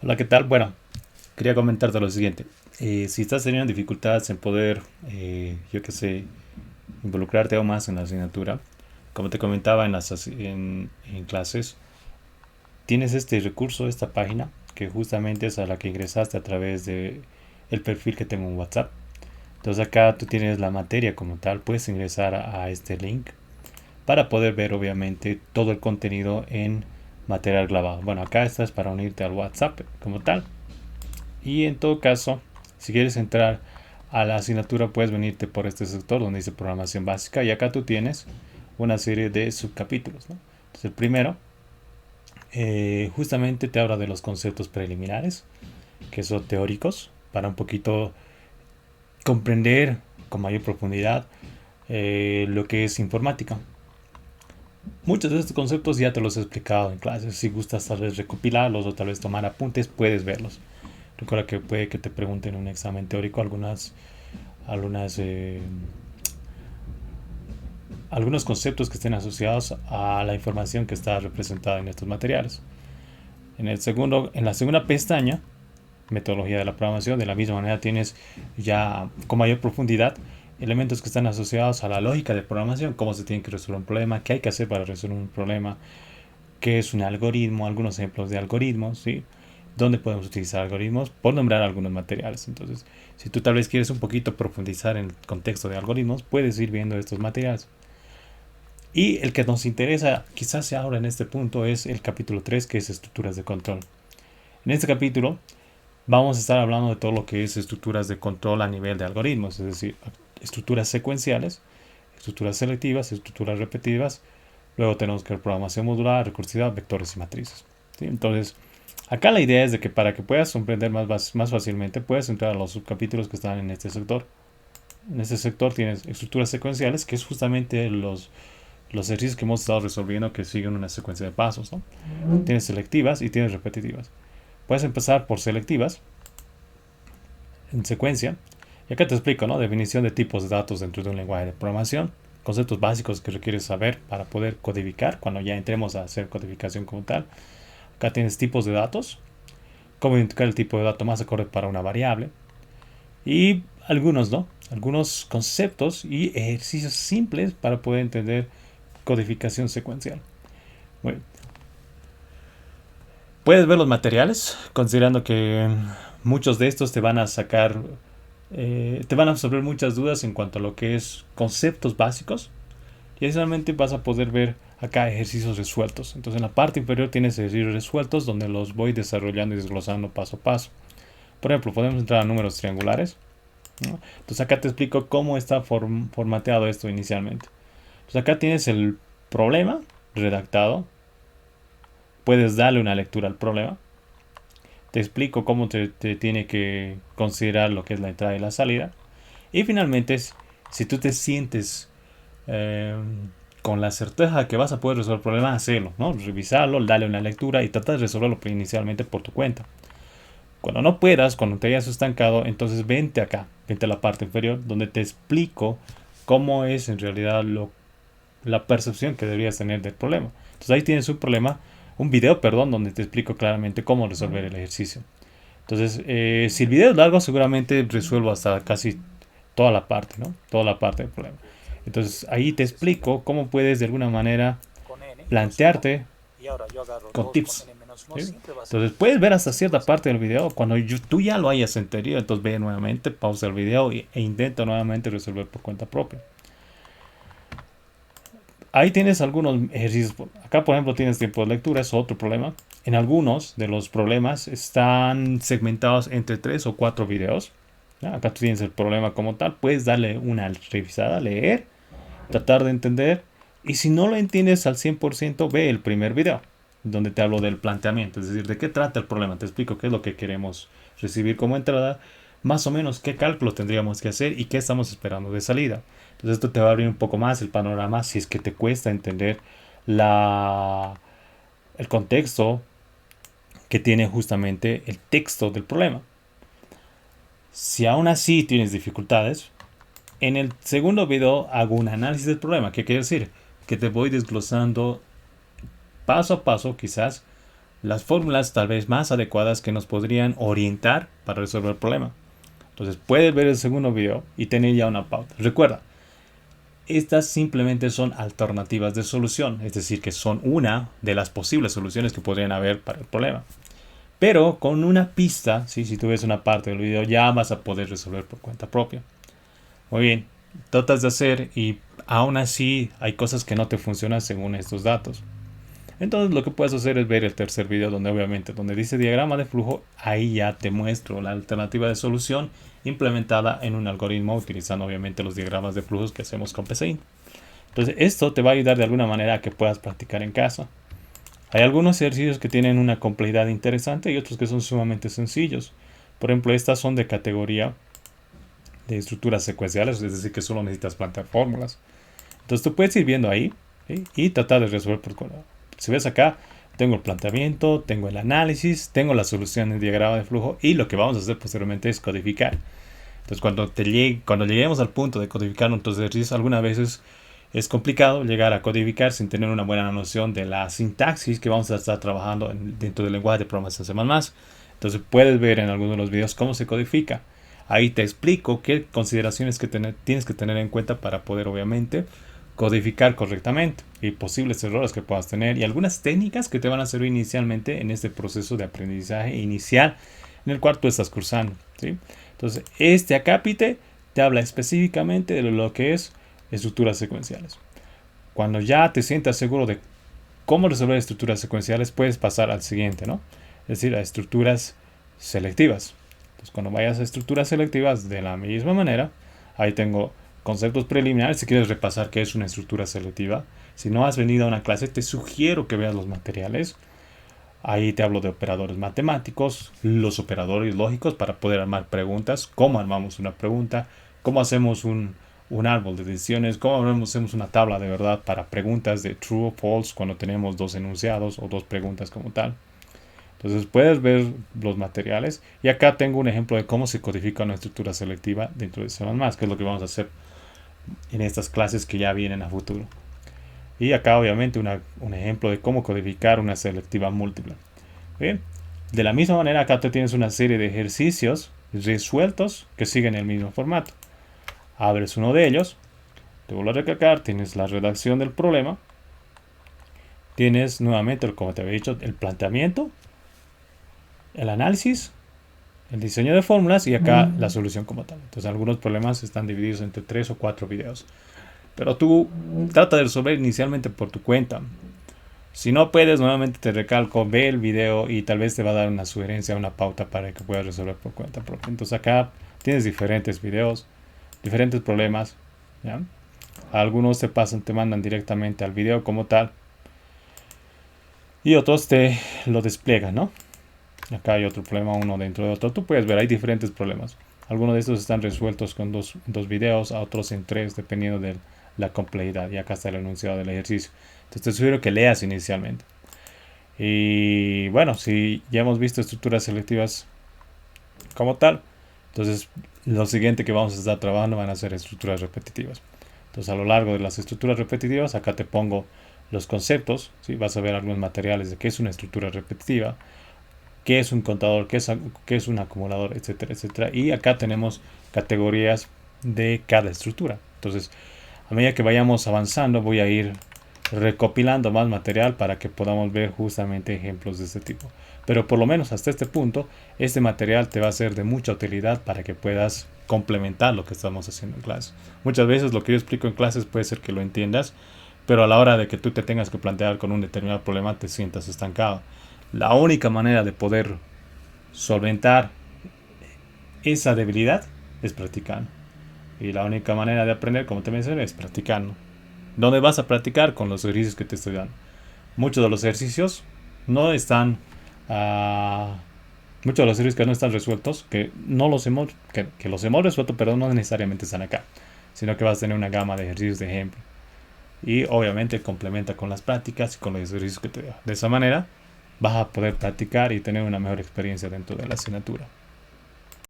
Hola, ¿qué tal? Bueno, quería comentarte lo siguiente. Si estás teniendo dificultades en poder, yo qué sé, involucrarte aún más en la asignatura, como te comentaba en clases, tienes este recurso, esta página, que justamente es a la que ingresaste a través de el perfil que tengo en WhatsApp. Entonces acá tú tienes la materia como tal, puedes ingresar a este link para poder ver obviamente todo el contenido en material grabado. Bueno, acá estás para unirte al WhatsApp como tal. Y en todo caso, si quieres entrar a la asignatura, puedes venirte por este sector donde dice programación básica y acá tú tienes una serie de subcapítulos, ¿no? Entonces el primero justamente te habla de los conceptos preliminares, que son teóricos, para un poquito comprender con mayor profundidad lo que es informática. Muchos de estos conceptos ya te los he explicado en clases. Si gustas tal vez recopilarlos o tal vez tomar apuntes, puedes verlos. Recuerda que puede que te pregunten en un examen teórico algunas, algunos conceptos que estén asociados a la información que está representada en estos materiales. En la segunda pestaña, metodología de la programación, de la misma manera tienes ya con mayor profundidad elementos que están asociados a la lógica de programación, cómo se tiene que resolver un problema, qué hay que hacer para resolver un problema, qué es un algoritmo, algunos ejemplos de algoritmos, ¿sí? Dónde podemos utilizar algoritmos, por nombrar algunos materiales. Entonces, si tú tal vez quieres un poquito profundizar en el contexto de algoritmos, puedes ir viendo estos materiales. Y el que nos interesa, quizás sea ahora en este punto, es el capítulo 3 que es estructuras de control. En este capítulo vamos a estar hablando de todo lo que es estructuras de control a nivel de algoritmos, es decir, estructuras secuenciales, estructuras selectivas, estructuras repetitivas. Luego tenemos que ver programación modular, recursiva, vectores y matrices. ¿Sí? Entonces, acá la idea es de que para que puedas comprender más fácilmente, puedes entrar a los subcapítulos que están en este sector. En este sector tienes estructuras secuenciales, que es justamente los ejercicios que hemos estado resolviendo que siguen una secuencia de pasos, ¿no? Tienes selectivas y tienes repetitivas. Puedes empezar por selectivas, en secuencia, y acá te explico, ¿no? Definición de tipos de datos dentro de un lenguaje de programación, conceptos básicos que requieres saber para poder codificar cuando ya entremos a hacer codificación como tal. Acá tienes tipos de datos, cómo identificar el tipo de dato más acorde para una variable y algunos, ¿no? Algunos conceptos y ejercicios simples para poder entender codificación secuencial. Bueno, puedes ver los materiales, considerando que muchos de estos te van a sacar, te van a absorber muchas dudas en cuanto a lo que es conceptos básicos. Y adicionalmente vas a poder ver acá ejercicios resueltos. Entonces en la parte inferior tienes ejercicios resueltos donde los voy desarrollando y desglosando paso a paso. Por ejemplo, podemos entrar a números triangulares, ¿no? Entonces acá te explico cómo está formateado esto inicialmente. Entonces acá tienes el problema redactado. Puedes darle una lectura al problema. Te explico cómo te tiene que considerar lo que es la entrada y la salida. Y finalmente, si tú te sientes eh, con la certeza que vas a poder resolver el problema, hacerlo, ¿no? Revisarlo, darle una lectura y tratar de resolverlo inicialmente por tu cuenta. Cuando no puedas, cuando te hayas estancado, entonces vente acá, vente a la parte inferior, donde te explico cómo es en realidad la percepción que deberías tener del problema. Entonces ahí tienes un video, perdón, donde te explico claramente cómo resolver el ejercicio. Entonces, si el video es largo, seguramente resuelvo hasta casi toda la parte, ¿no? Toda la parte del problema. Entonces, ahí te explico cómo puedes de alguna manera plantearte con tips. ¿Sí? Entonces, puedes ver hasta cierta parte del video. Cuando tú ya lo hayas entendido, entonces ve nuevamente, pausa el video e intenta nuevamente resolver por cuenta propia. Ahí tienes algunos ejercicios. Acá, por ejemplo, tienes tiempo de lectura, es otro problema. En algunos de los problemas están segmentados entre 3 o 4 videos. Acá tú tienes el problema como tal. Puedes darle una revisada, leer, tratar de entender. Y si no lo entiendes al 100%, ve el primer video, donde te hablo del planteamiento. Es decir, de qué trata el problema. Te explico qué es lo que queremos recibir como entrada. Más o menos qué cálculo tendríamos que hacer y qué estamos esperando de salida. Entonces esto te va a abrir un poco más el panorama si es que te cuesta entender la, el contexto que tiene justamente el texto del problema. Si aún así tienes dificultades, en el segundo video hago un análisis del problema. ¿Qué quiere decir? Que te voy desglosando paso a paso quizás las fórmulas tal vez más adecuadas que nos podrían orientar para resolver el problema. Entonces puedes ver el segundo video y tener ya una pauta. Recuerda, estas simplemente son alternativas de solución, es decir, que son una de las posibles soluciones que podrían haber para el problema. Pero con una pista, ¿sí? Si tú ves una parte del video, ya vas a poder resolver por cuenta propia. Muy bien, tratas de hacer y aún así hay cosas que no te funcionan según estos datos. Entonces lo que puedes hacer es ver el tercer video donde dice diagrama de flujo. Ahí ya te muestro la alternativa de solución implementada en un algoritmo utilizando obviamente los diagramas de flujos que hacemos con PCI. Entonces esto te va a ayudar de alguna manera a que puedas practicar en casa. Hay algunos ejercicios que tienen una complejidad interesante y otros que son sumamente sencillos. Por ejemplo, estas son de categoría de estructuras secuenciales, es decir, que solo necesitas plantear fórmulas. Entonces tú puedes ir viendo ahí, ¿sí? Y tratar de resolver por cuenta. Si ves acá, tengo el planteamiento, tengo el análisis, tengo la solución del diagrama de flujo y lo que vamos a hacer posteriormente es codificar. Entonces cuando lleguemos al punto de codificar nuestros ejercicios, algunas veces es complicado llegar a codificar sin tener una buena noción de la sintaxis que vamos a estar trabajando dentro del lenguaje de programación C++. Entonces puedes ver en algunos de los videos cómo se codifica. Ahí te explico qué consideraciones tienes que tener en cuenta para poder obviamente codificar correctamente y posibles errores que puedas tener y algunas técnicas que te van a servir inicialmente en este proceso de aprendizaje inicial en el cual tú estás cursando, ¿sí? Entonces, este acápite te habla específicamente de lo que es estructuras secuenciales. Cuando ya te sientas seguro de cómo resolver estructuras secuenciales, puedes pasar al siguiente, ¿no? Es decir, a estructuras selectivas. Entonces, cuando vayas a estructuras selectivas, de la misma manera, ahí tengo conceptos preliminares. Si quieres repasar qué es una estructura selectiva, si no has venido a una clase, te sugiero que veas los materiales. Ahí te hablo de operadores matemáticos, los operadores lógicos para poder armar preguntas, cómo armamos una pregunta, cómo hacemos un árbol de decisiones, cómo hacemos una tabla de verdad para preguntas de true o false cuando tenemos dos enunciados o dos preguntas como tal. Entonces puedes ver los materiales y acá tengo un ejemplo de cómo se codifica una estructura selectiva dentro de C++, que es lo que vamos a hacer en estas clases que ya vienen a futuro. Y acá obviamente un ejemplo de cómo codificar una selectiva múltiple. Bien, de la misma manera acá tú tienes una serie de ejercicios resueltos que siguen el mismo formato. Abres uno de ellos, te vuelvo a recalcar, tienes la redacción del problema, tienes nuevamente, como te había dicho, el planteamiento, el análisis, el diseño de fórmulas y acá la solución como tal. Entonces algunos problemas están divididos entre 3 o 4 videos. Pero tú trata de resolver inicialmente por tu cuenta. Si no puedes, nuevamente te recalco, ve el video y tal vez te va a dar una sugerencia, una pauta para que puedas resolver por cuenta propia. Entonces acá tienes diferentes videos, diferentes problemas, ¿ya? Algunos te mandan directamente al video como tal y otros te lo despliegan, ¿no? Acá hay otro problema, uno dentro de otro. Tú puedes ver, hay diferentes problemas. Algunos de estos están resueltos con dos videos, a otros en 3, dependiendo de la complejidad. Y acá está el enunciado del ejercicio. Entonces te sugiero que leas inicialmente. Y bueno, si ya hemos visto estructuras selectivas como tal, entonces lo siguiente que vamos a estar trabajando van a ser estructuras repetitivas. Entonces a lo largo de las estructuras repetitivas, acá te pongo los conceptos, ¿sí? Vas a ver algunos materiales de qué es una estructura repetitiva, qué es un contador, qué es un acumulador, etcétera, etcétera. Y acá tenemos categorías de cada estructura. Entonces, a medida que vayamos avanzando, voy a ir recopilando más material para que podamos ver justamente ejemplos de este tipo. Pero por lo menos hasta este punto, este material te va a ser de mucha utilidad para que puedas complementar lo que estamos haciendo en clase. Muchas veces lo que yo explico en clases puede ser que lo entiendas, pero a la hora de que tú te tengas que plantear con un determinado problema te sientas estancado. La única manera de poder solventar esa debilidad es practicando. Y la única manera de aprender, como te mencioné, es practicando. ¿Dónde vas a practicar? Con los ejercicios que te estoy dando. Muchos de los ejercicios no están muchos de los ejercicios que no están resueltos, que los hemos resuelto, pero no necesariamente están acá, sino que vas a tener una gama de ejercicios de ejemplo. Y obviamente complementa con las prácticas y con los ejercicios que te doy. De esa manera vas a poder practicar y tener una mejor experiencia dentro de la asignatura.